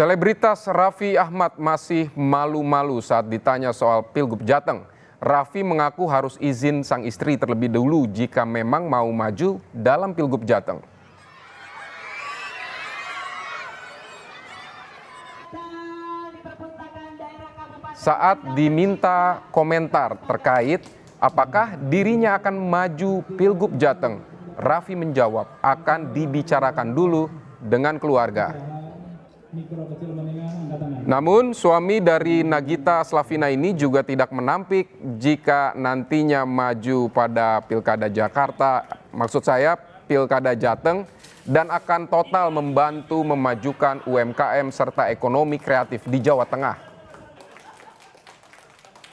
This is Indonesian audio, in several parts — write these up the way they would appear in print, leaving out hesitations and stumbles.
Selebritas Raffi Ahmad masih malu-malu saat ditanya soal Pilgub Jateng. Raffi mengaku harus izin sang istri terlebih dahulu jika memang mau maju dalam Pilgub Jateng. Saat diminta komentar terkait apakah dirinya akan maju Pilgub Jateng, Raffi menjawab akan dibicarakan dulu dengan keluarga. Namun suami dari Nagita Slavina ini juga tidak menampik jika nantinya maju pada Pilkada Jakarta, maksud saya Pilkada Jateng, dan akan total membantu memajukan UMKM serta ekonomi kreatif di Jawa Tengah.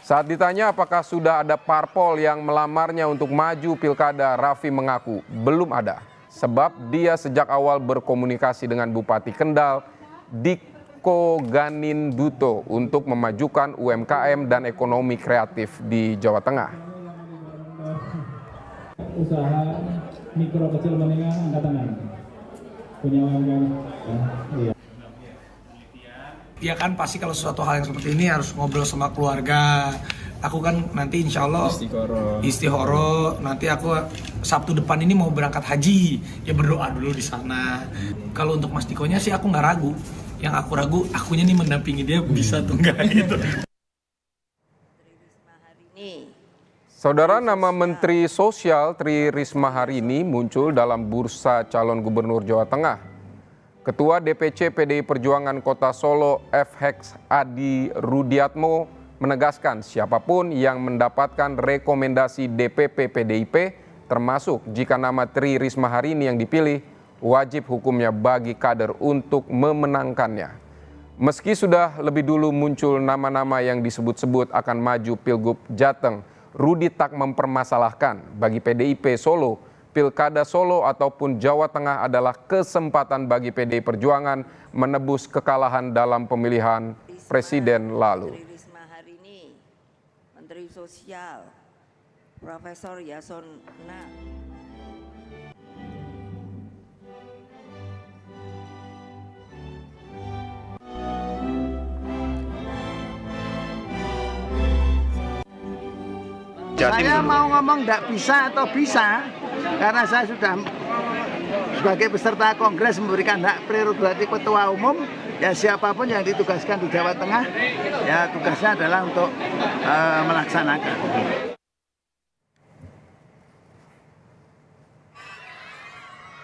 Saat ditanya apakah sudah ada parpol yang melamarnya untuk maju Pilkada, Raffi mengaku belum ada, sebab dia sejak awal berkomunikasi dengan Bupati Kendal, Diko Ganinduto, untuk memajukan UMKM dan ekonomi kreatif di Jawa Tengah. Usaha mikro kecil menengah angkatan lain punya UMKM. Iya. Ya kan pasti kalau sesuatu hal yang seperti ini harus ngobrol sama keluarga. Aku kan nanti insya Allah istihoro. Nanti aku Sabtu depan ini mau berangkat haji. Ya berdoa dulu di sana. Kalau untuk Mas Dikonya sih aku nggak ragu. Yang aku ragu akunya nih mendampingi dia bisa tuh nggak gitu. Saudara, nama Menteri Sosial Tri Risma hari ini muncul dalam bursa calon gubernur Jawa Tengah. Ketua DPC PDI Perjuangan Kota Solo FX Adi Rudiatmo menegaskan siapapun yang mendapatkan rekomendasi DPP PDIP, termasuk jika nama Tri Risma hari ini yang dipilih, wajib hukumnya bagi kader untuk memenangkannya. Meski sudah lebih dulu muncul nama-nama yang disebut-sebut akan maju Pilgub Jateng, Rudi tak mempermasalahkan bagi PDIP Solo, Pilkada Solo ataupun Jawa Tengah adalah kesempatan bagi PDI Perjuangan menebus kekalahan dalam pemilihan presiden lalu. Menteri Sosial, Profesor Yasona. Saya mau ngomong tidak bisa atau bisa, karena saya sudah sebagai peserta kongres memberikan hak prerogatif ketua umum, ya siapapun yang ditugaskan di Jawa Tengah, ya tugasnya adalah untuk melaksanakan.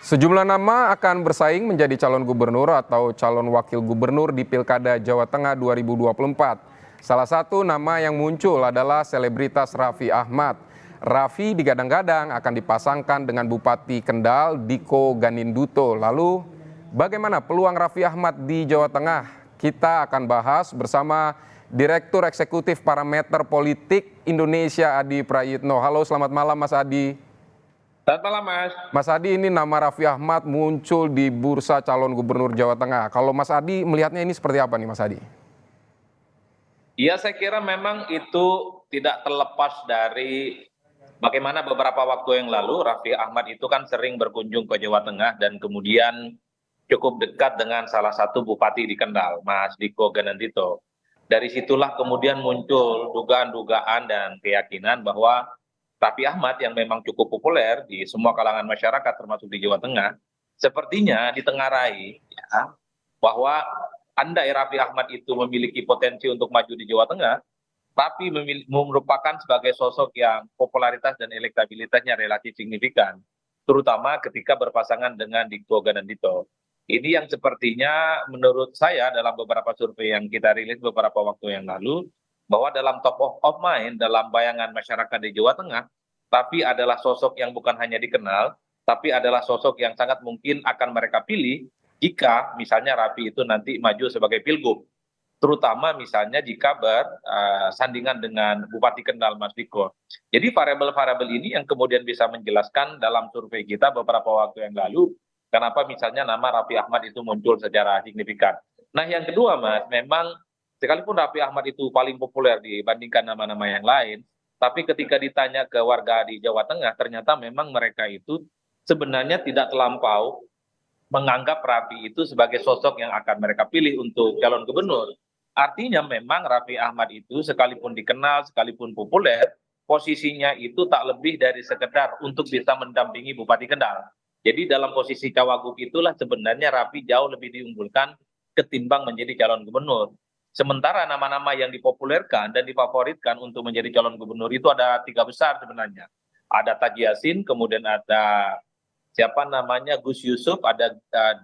Sejumlah nama akan bersaing menjadi calon gubernur atau calon wakil gubernur di Pilkada Jawa Tengah 2024. Salah satu nama yang muncul adalah selebritas Raffi Ahmad. Raffi digadang-gadang akan dipasangkan dengan Bupati Kendal Diko Ganinduto. Lalu bagaimana peluang Raffi Ahmad di Jawa Tengah? Kita akan bahas bersama Direktur Eksekutif Parameter Politik Indonesia Adi Prayitno. Halo, selamat malam Mas Adi. Selamat malam Mas. Mas Adi, ini nama Raffi Ahmad muncul di bursa calon gubernur Jawa Tengah. Kalau Mas Adi melihatnya ini seperti apa nih Mas Adi? Ya, saya kira memang itu tidak terlepas dari bagaimana beberapa waktu yang lalu Raffi Ahmad itu kan sering berkunjung ke Jawa Tengah dan kemudian cukup dekat dengan salah satu bupati di Kendal, Mas Diko Ganinduto. Dari situlah kemudian muncul dugaan-dugaan dan keyakinan bahwa Raffi Ahmad yang memang cukup populer di semua kalangan masyarakat termasuk di Jawa Tengah, sepertinya ditengarai ya, bahwa andai Raffi Ahmad itu memiliki potensi untuk maju di Jawa Tengah, tapi merupakan sebagai sosok yang popularitas dan elektabilitasnya relatif signifikan, terutama ketika berpasangan dengan Diko Ganinduto. Ini yang sepertinya menurut saya dalam beberapa survei yang kita rilis beberapa waktu yang lalu, bahwa dalam top of mind, dalam bayangan masyarakat di Jawa Tengah, tapi adalah sosok yang bukan hanya dikenal, tapi adalah sosok yang sangat mungkin akan mereka pilih jika misalnya Raffi itu nanti maju sebagai pilgub, terutama misalnya jika bersandingan dengan Bupati Kendal Mas Diko. Jadi variabel-variabel ini yang kemudian bisa menjelaskan dalam survei kita beberapa waktu yang lalu, kenapa misalnya nama Raffi Ahmad itu muncul secara signifikan. Nah yang kedua Mas, memang sekalipun Raffi Ahmad itu paling populer dibandingkan nama-nama yang lain, tapi ketika ditanya ke warga di Jawa Tengah, ternyata memang mereka itu sebenarnya tidak terlampau menganggap Raffi itu sebagai sosok yang akan mereka pilih untuk calon gubernur. Artinya memang Raffi Ahmad itu sekalipun dikenal, sekalipun populer, posisinya itu tak lebih dari sekedar untuk bisa mendampingi Bupati Kendal. Jadi dalam posisi cawagup itulah sebenarnya Raffi jauh lebih diunggulkan ketimbang menjadi calon gubernur. Sementara nama-nama yang dipopulerkan dan difavoritkan untuk menjadi calon gubernur itu ada 3 besar sebenarnya. Ada Taji Yassin, kemudian ada siapa namanya Gus Yusuf, ada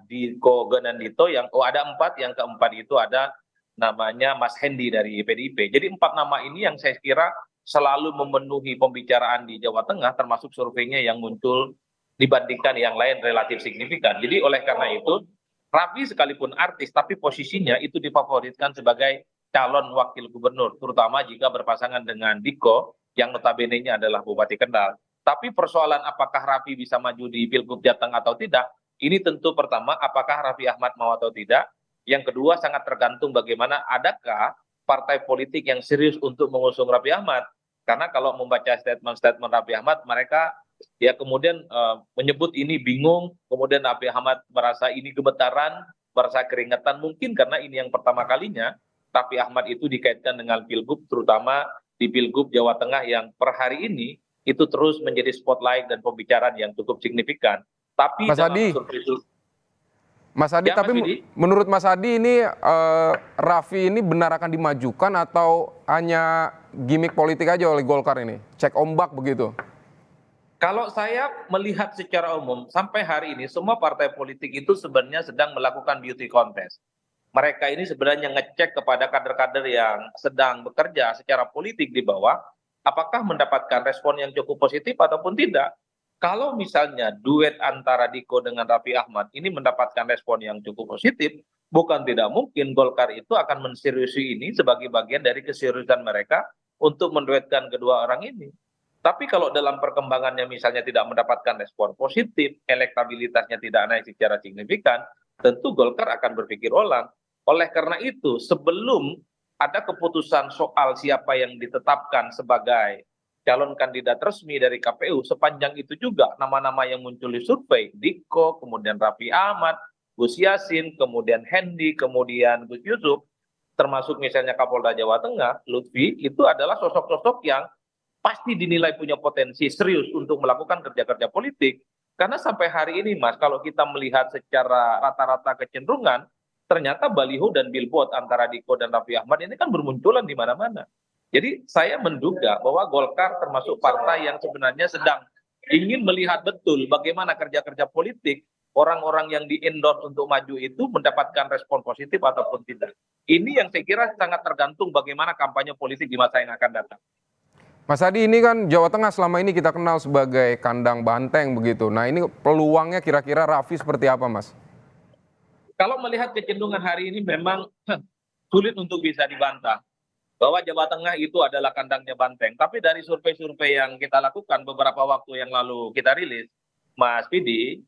Diko Gendandito, ada 4, yang keempat itu ada namanya Mas Hendi dari PDIP. Jadi 4 nama ini yang saya kira selalu memenuhi pembicaraan di Jawa Tengah, termasuk surveinya yang muncul dibandingkan yang lain relatif signifikan. Jadi oleh karena itu, Raffi sekalipun artis, tapi posisinya itu difavoritkan sebagai calon wakil gubernur, terutama jika berpasangan dengan Diko, yang notabene-nya adalah Bupati Kendal. Tapi persoalan apakah Raffi bisa maju di Pilgub Jateng atau tidak, ini tentu pertama, apakah Raffi Ahmad mau atau tidak. Yang kedua, sangat tergantung bagaimana adakah partai politik yang serius untuk mengusung Raffi Ahmad. Karena kalau membaca statement-statement Raffi Ahmad, mereka ya kemudian menyebut ini bingung, kemudian Raffi Ahmad merasa ini gemetaran, merasa keringetan, mungkin karena ini yang pertama kalinya Raffi Ahmad itu dikaitkan dengan Pilgub, terutama di Pilgub Jawa Tengah yang per hari ini itu terus menjadi spotlight dan pembicaraan yang cukup signifikan. Tapi Mas Adi, Mas Adi, ya, tapi Mas Adi, menurut Mas Adi ini Raffi ini benar akan dimajukan atau hanya gimmick politik aja oleh Golkar ini? Cek ombak begitu? kalau saya melihat secara umum, sampai hari ini semua partai politik itu sebenarnya sedang melakukan beauty contest. Mereka ini sebenarnya ngecek kepada kader-kader yang sedang bekerja secara politik di bawah, apakah mendapatkan respon yang cukup positif ataupun tidak. Kalau misalnya duet antara Diko dengan Raffi Ahmad ini mendapatkan respon yang cukup positif, bukan tidak mungkin Golkar itu akan menseriusi ini sebagai bagian dari keseriusan mereka untuk menduetkan kedua orang ini. Tapi kalau dalam perkembangannya misalnya tidak mendapatkan respon positif, elektabilitasnya tidak naik secara signifikan, tentu Golkar akan berpikir ulang. Oleh karena itu, sebelum ada keputusan soal siapa yang ditetapkan sebagai calon kandidat resmi dari KPU, sepanjang itu juga nama-nama yang muncul di survei, Diko, kemudian Raffi Ahmad, Gus Yassin, kemudian Hendi, kemudian Gus Yusuf, termasuk misalnya Kapolda Jawa Tengah, Lutfi, itu adalah sosok-sosok yang pasti dinilai punya potensi serius untuk melakukan kerja-kerja politik. Karena sampai hari ini, Mas, kalau kita melihat secara rata-rata kecenderungan, ternyata baliho dan billboard antara Diko dan Raffi Ahmad ini kan bermunculan di mana-mana. Jadi saya menduga bahwa Golkar termasuk partai yang sebenarnya sedang ingin melihat betul bagaimana kerja-kerja politik orang-orang yang di-endorse untuk maju itu mendapatkan respon positif ataupun tidak. Ini yang saya kira sangat tergantung bagaimana kampanye politik di masa yang akan datang. Mas Adi, ini kan Jawa Tengah selama ini kita kenal sebagai kandang banteng begitu. Nah ini peluangnya kira-kira Raffi seperti apa, Mas? Kalau melihat kecenderungan hari ini memang sulit untuk bisa dibantah bahwa Jawa Tengah itu adalah kandangnya banteng. Tapi dari survei-survei yang kita lakukan beberapa waktu yang lalu kita rilis, Mas Pidi,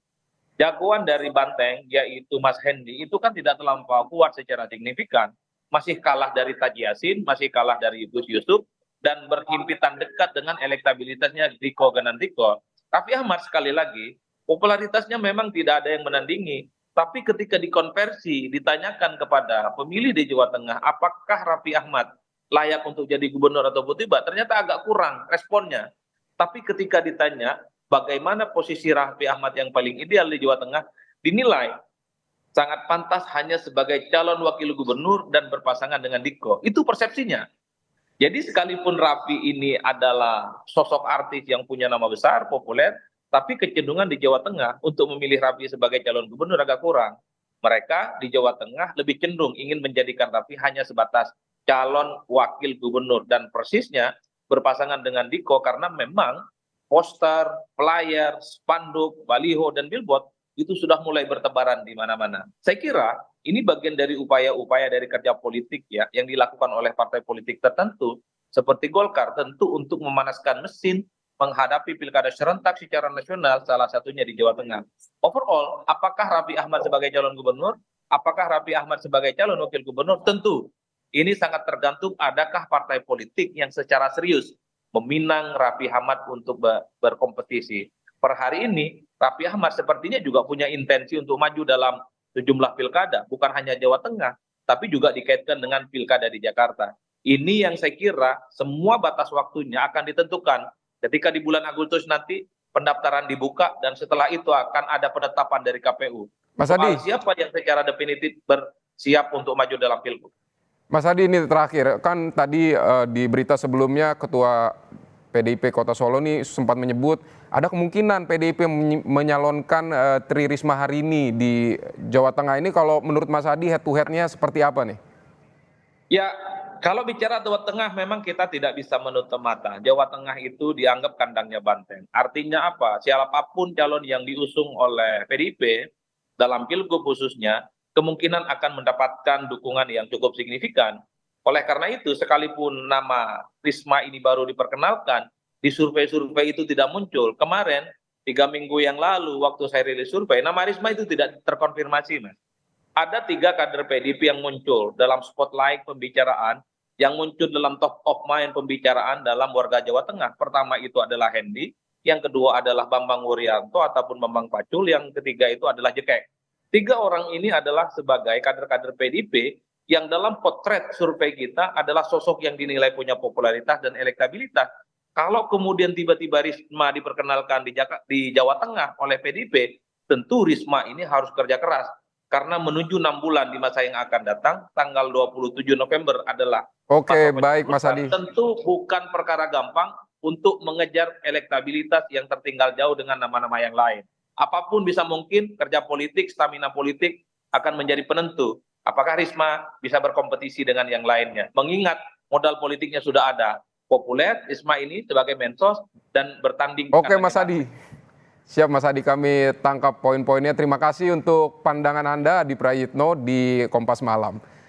jagoan dari banteng yaitu Mas Hendi itu kan tidak terlampau kuat secara signifikan. Masih kalah dari Taji Yassin, masih kalah dari Gus Yusuf, dan berhimpitan dekat dengan elektabilitasnya Diko Gendandito. Raffi Ahmad sekali lagi, popularitasnya memang tidak ada yang menandingi. Tapi ketika dikonversi, ditanyakan kepada pemilih di Jawa Tengah, apakah Raffi Ahmad layak untuk jadi gubernur ataupun tidak, ternyata agak kurang responnya. Tapi ketika ditanya bagaimana posisi Raffi Ahmad yang paling ideal di Jawa Tengah, dinilai sangat pantas hanya sebagai calon wakil gubernur dan berpasangan dengan Diko. Itu persepsinya. Jadi sekalipun Raffi ini adalah sosok artis yang punya nama besar, populer, tapi kecenderungan di Jawa Tengah untuk memilih Raffi sebagai calon gubernur agak kurang. Mereka di Jawa Tengah lebih cenderung ingin menjadikan Raffi hanya sebatas calon wakil gubernur dan persisnya berpasangan dengan Diko karena memang poster, flyer, spanduk, baliho, dan billboard itu sudah mulai bertebaran di mana-mana. Saya kira ini bagian dari upaya-upaya dari kerja politik ya yang dilakukan oleh partai politik tertentu seperti Golkar tentu untuk memanaskan mesin menghadapi pilkada serentak secara nasional, salah satunya di Jawa Tengah. Overall, apakah Raffi Ahmad sebagai calon gubernur? Apakah Raffi Ahmad sebagai calon wakil gubernur? Tentu ini sangat tergantung adakah partai politik yang secara serius meminang Raffi Ahmad untuk berkompetisi. Per hari ini Raffi Ahmad sepertinya juga punya intensi untuk maju dalam sejumlah pilkada, bukan hanya Jawa Tengah, tapi juga dikaitkan dengan pilkada di Jakarta. Ini yang saya kira semua batas waktunya akan ditentukan ketika di bulan Agustus nanti pendaftaran dibuka dan setelah itu akan ada penetapan dari KPU. Mas Adi. Soal siapa yang secara definitif bersiap untuk maju dalam pilgub. Mas Adi, ini terakhir, kan tadi di berita sebelumnya Ketua PDIP Kota Solo ini sempat menyebut ada kemungkinan PDIP menyalonkan Tri Risma hari ini di Jawa Tengah. Ini kalau menurut Mas Adi head to head-nya seperti apa nih? Ya, kalau bicara Jawa Tengah memang kita tidak bisa menutup mata. Jawa Tengah itu dianggap kandangnya banteng. Artinya apa? Siapapun calon yang diusung oleh PDIP dalam pilgub khususnya, kemungkinan akan mendapatkan dukungan yang cukup signifikan. Oleh karena itu, sekalipun nama Risma ini baru diperkenalkan, di survei-survei itu tidak muncul. Kemarin, 3 minggu yang lalu, waktu saya rilis survei, nama Risma itu tidak terkonfirmasi, Mas. Ada 3 kader PDIP yang muncul dalam spotlight pembicaraan, yang muncul dalam top of mind pembicaraan dalam warga Jawa Tengah. Pertama itu adalah Hendi, yang kedua adalah Bambang Wuryanto ataupun Bambang Pacul, yang ketiga itu adalah Jekek. 3 orang ini adalah sebagai kader-kader PDIP yang dalam potret survei kita adalah sosok yang dinilai punya popularitas dan elektabilitas. Kalau kemudian tiba-tiba Risma diperkenalkan di Jawa Tengah oleh PDIP, tentu Risma ini harus kerja keras. Karena menuju 6 bulan di masa yang akan datang, tanggal 27 November adalah Oke, baik Mas Adi. Tentu bukan perkara gampang untuk mengejar elektabilitas yang tertinggal jauh dengan nama-nama yang lain. Apapun bisa mungkin, kerja politik, stamina politik akan menjadi penentu. Apakah Risma bisa berkompetisi dengan yang lainnya? Mengingat modal politiknya sudah ada. Populer, Risma ini sebagai mensos dan bertanding. Oke Mas Adi. Siap Mas Adi, kami tangkap poin-poinnya. Terima kasih untuk pandangan Anda, Adi Prayitno di Kompas Malam.